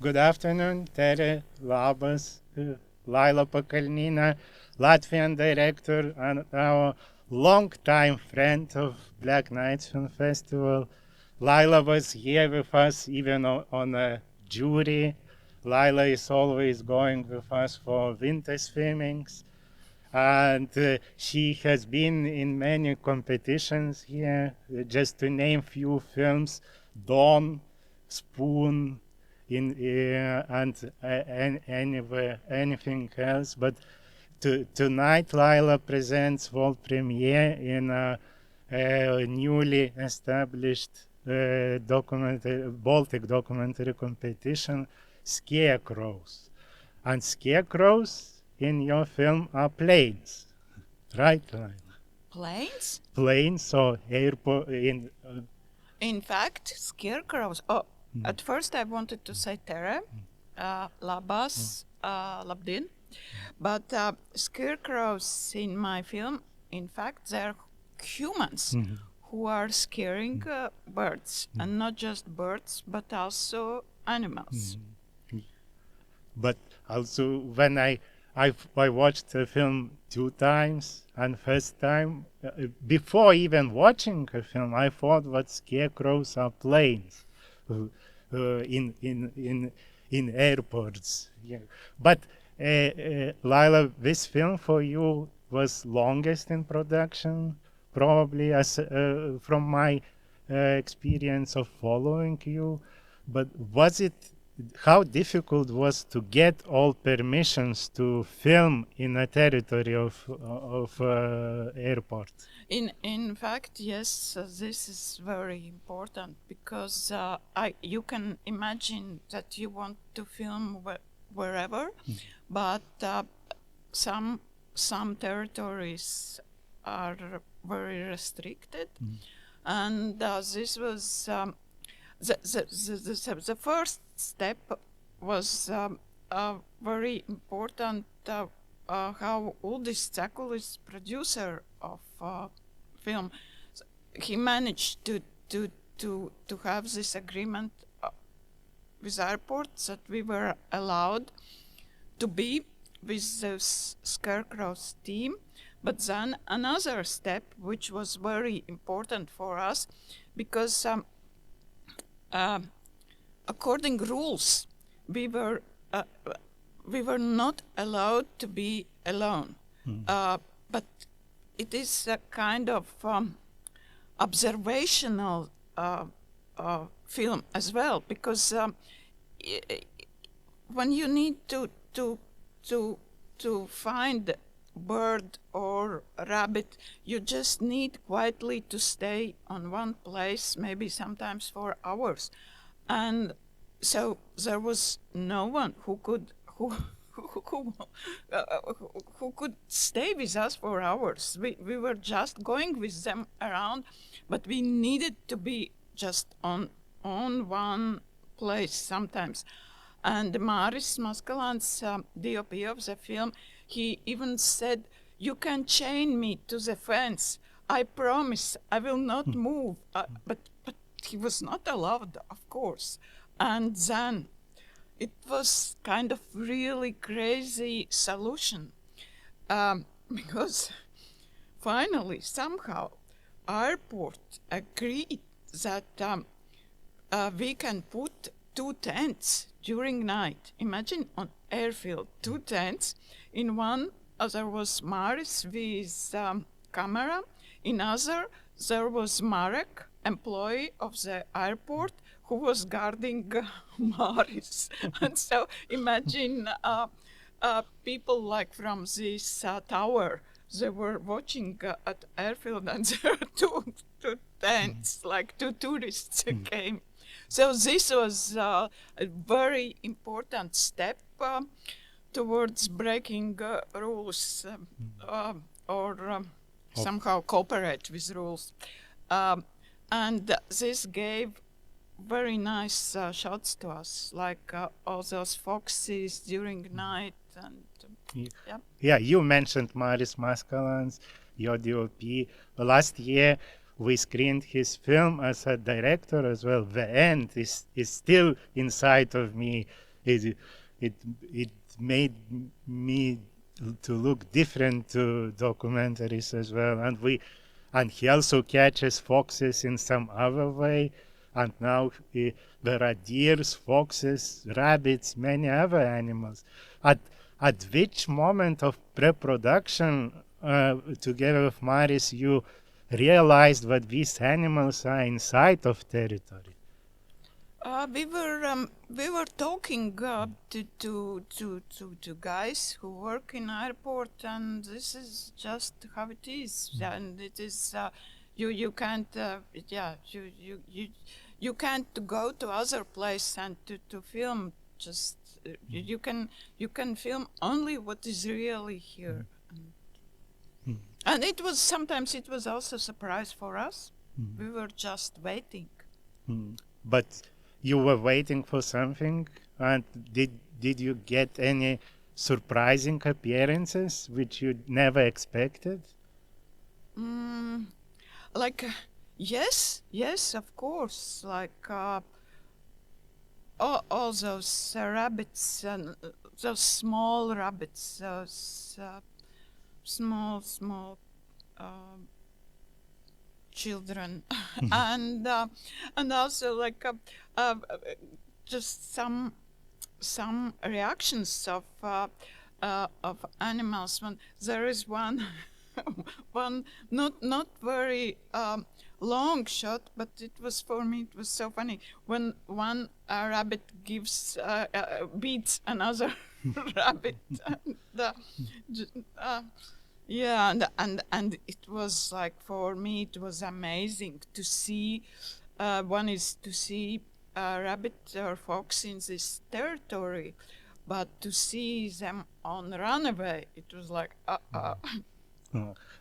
Good afternoon, Tere, labas, Laila Pakalnina, Latvian director and our long-time friend of Black Nights Film Festival. Laila was here with us even on a jury. Laila is always going with us for winter filmings. And she has been in many competitions here. Just to name few films, Dawn, Spoon, anything else. But tonight, Laila presents world premiere in a newly established Baltic documentary competition, Scarecrows. And Scarecrows in your film are planes, right, Laila? Planes? Planes or airport in. In fact, scarecrows. At first I wanted to say Tere, labas, labdien, but scarecrows in my film, in fact, they're humans who are scaring birds, and not just birds, but also animals. But also when I watched the film 2 times, and first time, before even watching the film, I thought what scarecrows are planes in airports. Yeah. But Laila, this film for you was longest in production, probably, as from my experience of following you. But was it? How difficult was to get all permissions to film in a territory of airport? In fact, yes, this is very important because you can imagine that you want to film wherever, but some territories are very restricted, and this was the first step was very important. How Uldis Tsakulis, producer of film, he managed to have this agreement with airports that we were allowed to be with the Scarecrows team. But then another step, which was very important for us, because according rules, we were not allowed to be alone. But it is a kind of observational film as well, because when you need to find bird or rabbit, you just need quietly to stay on one place, maybe sometimes for hours, and so there was no one who could stay with us for hours. We were just going with them around, but we needed to be just on one place sometimes. And Māris Maskalans, DOP of the film, he even said, "You can chain me to the fence. I promise I will not move." But he was not allowed, of course. And then it was kind of really crazy solution, because finally, somehow, airport agreed that we can put 2 tents during night. Imagine on airfield, 2 tents. In one, there was Maris with camera. In other, there was Marek, employee of the airport, who was guarding Maris. And so imagine people like from this tower, they were watching at airfield, and there were two tents, like 2 tourists came. So this was a very important step towards breaking rules or somehow cooperate with rules. And this gave very nice shots to us, like all those foxes during night. And yeah, you mentioned Māris Maskalans, your DOP. Last year, we screened his film as a director as well. The end is still inside of me. it it it made me to look different to documentaries as well. And he also catches foxes in some other way. And now there are deers, foxes, rabbits, many other animals. At at which moment of pre-production, together with Maris, you realized that these animals are inside of territory? We were talking to guys who work in airport, and this is just how it is, and it is you can't you can't go to other place and to film just you can film only what is really here. And it was sometimes it was also a surprise for us. We were just waiting. But you were waiting for something, and did you get any surprising appearances which you never expected? Like yes, of course. Like all those rabbits and those small rabbits, those small children, and also like just some reactions of animals. When there is one one not very long shot, but it was for me it was so funny when one rabbit gives beats another rabbit. And it was like for me it was amazing to see one is to see a rabbit or fox in this territory, but to see them on runaway it was like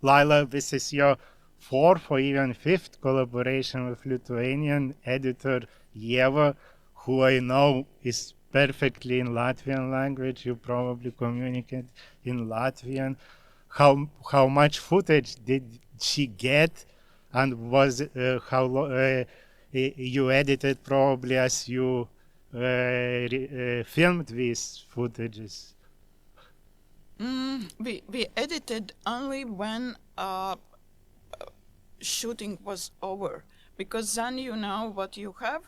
Laila, this is your fourth or even fifth collaboration with Lithuanian editor Ieva, who I know is perfectly in Latvian language. You probably communicate in Latvian. How much footage did she get, and was you edited probably as you filmed these footages? We edited only when shooting was over, because then you know what you have,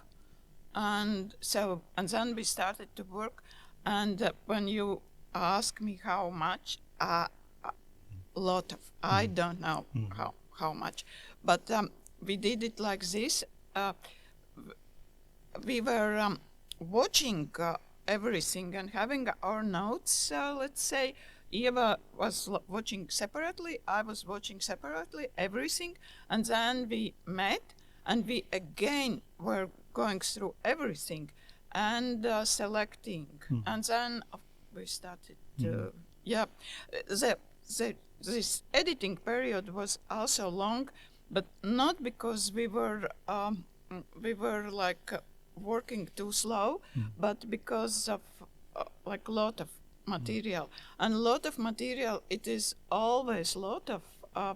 and then we started to work. And when you ask me how much, a lot of I don't know how much, but we did it like this. We were watching everything and having our notes. Let's say Eva was watching separately, I was watching separately, everything, and then we met and we again were going through everything and selecting, and then we started to this editing period was also long, but not because we were like working too slow, but because of like lot of material. And lot of material, it is always lot of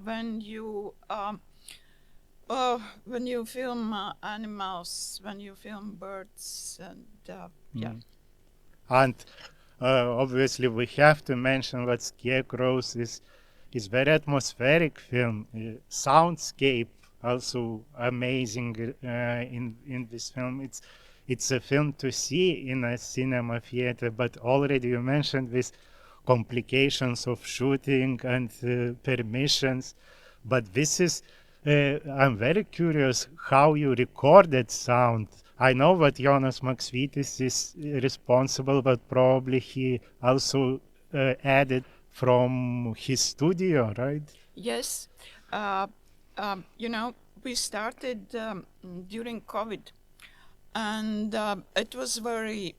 when you film animals, when you film birds, and And obviously we have to mention that Scarecrows is very atmospheric film. Soundscape also amazing in this film. It's a film to see in a cinema theater, but already you mentioned this complications of shooting and permissions. But this is, I'm very curious how you recorded sound. I know that Jonas Maksvytis is responsible, but probably he also added from his studio, right? Yes. We started during COVID, and it was very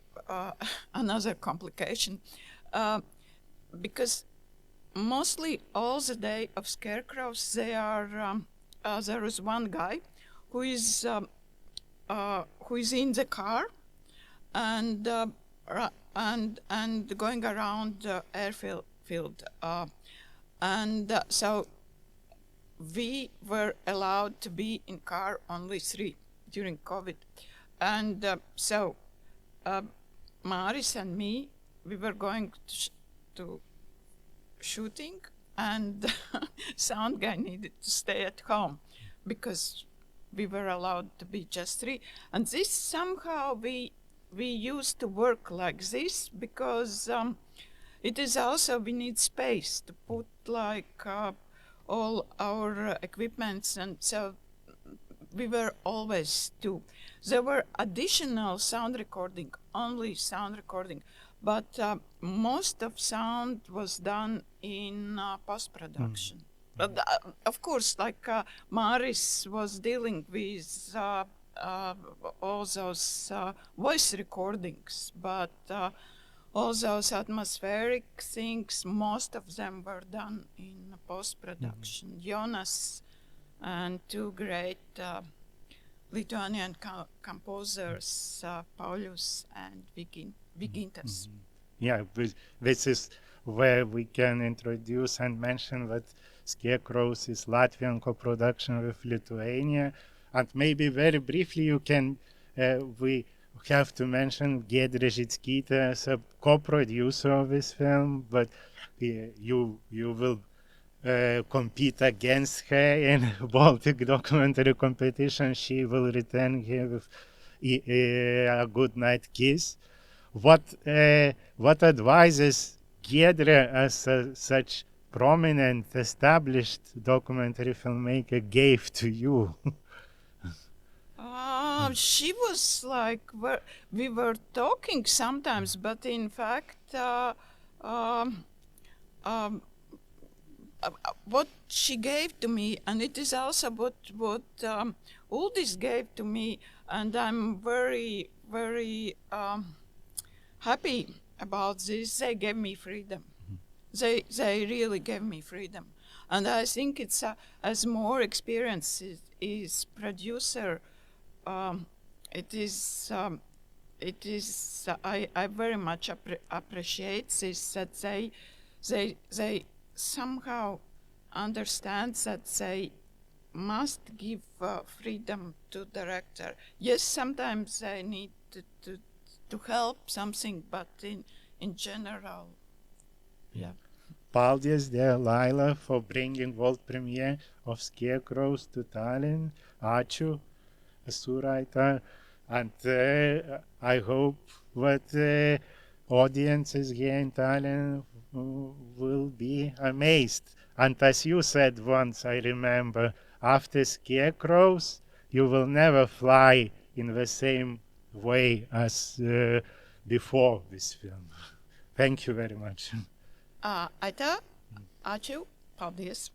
another complication, because mostly all the day of Scarecrows, there is one guy who is in the car and going around the airfield, so we were allowed to be in car only 3 during COVID, and Maris and me, we were going to shooting, and sound guy needed to stay at home because we were allowed to be just three. And this somehow we used to work like this because it is also we need space to put like all our equipments, and so we were always two. There were additional sound recording, only sound recording, but most of sound was done in post-production. But of course, like Maris was dealing with all those voice recordings, but all those atmospheric things, most of them were done in post-production. Jonas and two great Lithuanian composers, Paulius and Vigintas. Yeah, this is where we can introduce and mention that Scarecrows is Latvian co-production with Lithuania. And maybe very briefly you can, we have to mention Giedrė Žickytė as a co-producer of this film, but you will compete against her in Baltic documentary competition. She will return here with A Good Night Kiss. What advices Giedrė, as such prominent, established documentary filmmaker, gave to you? She was like, we were talking sometimes, but in fact, what she gave to me, and it is also what Uldis gave to me, and I'm very, very happy about this. They gave me freedom. They really gave me freedom, and I think it's as more experience is producer. It is I very much appreciate this, that they somehow understand that they must give freedom to director. Yes, sometimes they need to help something, but in general, yeah. Paldies, dear Laila, for bringing world premiere of Scarecrows to Tallinn. Ačiū, Suraita, and I hope that audiences here in Tallinn will be amazed. And as you said once, I remember, after Scarecrows, you will never fly in the same way as before this film. Thank you very much. Aita, ačiū, paldies.